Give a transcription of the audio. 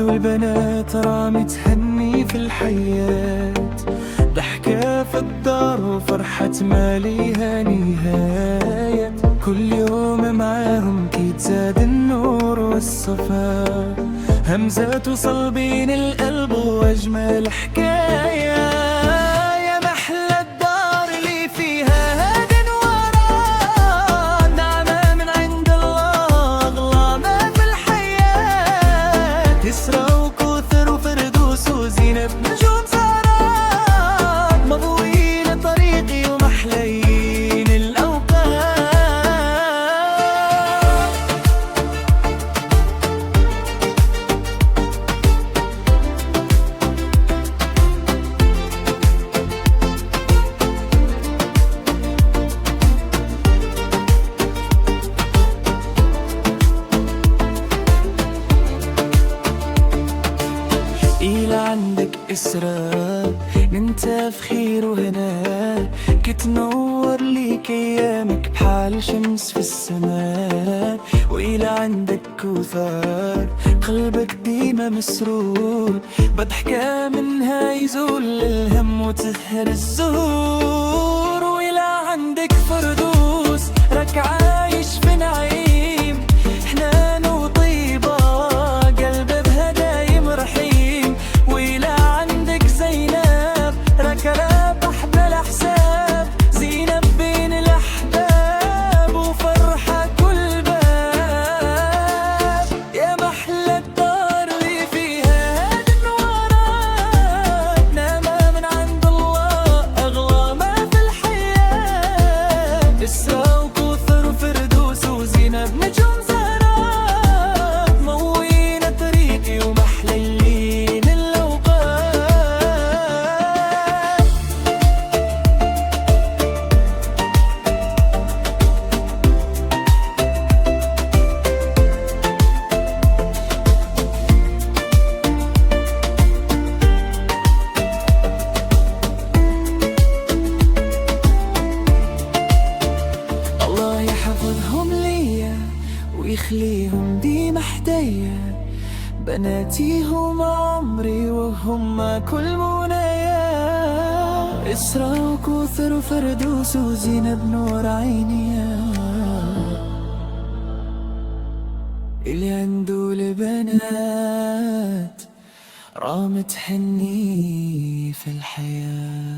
والبنات رامي تهني في الحياة، ضحكة في الدار وفرحة ما ليها نهاية. كل يوم معاهم كي تزاد النور والصفا، همزة توصل بين القلب وأجمل حكاية. يا محلى الدار اللي فيها هاد ورا، نعمة من عند الله أغلى ما في الحياة. يسرى وكوثر وفردوس وزينب نجوم زهرات، مضوين طريقي ومحلين الأوقات. إلى عندك إسراء انت في خير وهنا، كتنور ليك أيامك بحال شمس في السماء. وإلى عندك كوثر قلبك ديما مسرور، بضحكة منها يزول الهم وتزهر الزهور. وإلى عندك فردوس راك عايش في نعيم، حنان وطيبة قلب بها دايم رحيم. وإلى عندك زينب راك رابح بلا حساب، زينب بين الأحباب وفرحة كل باب. يا محلى الدار اللي فيها هاد النوارات، نعمة من عند الله أغلى ما في الحياة. إسراء وكوثر وفردوس وزينب نجوم زهرات، موين طريقي ومحلين الأوقات. الله يحفظهم ليا ويخليهم ديما حديا، بناتي هم عمري وهم كل منايا. إسراء وكوثر وفردوس وزينب نور عينيا، اللي عنده البنات رامت حني في الحياة.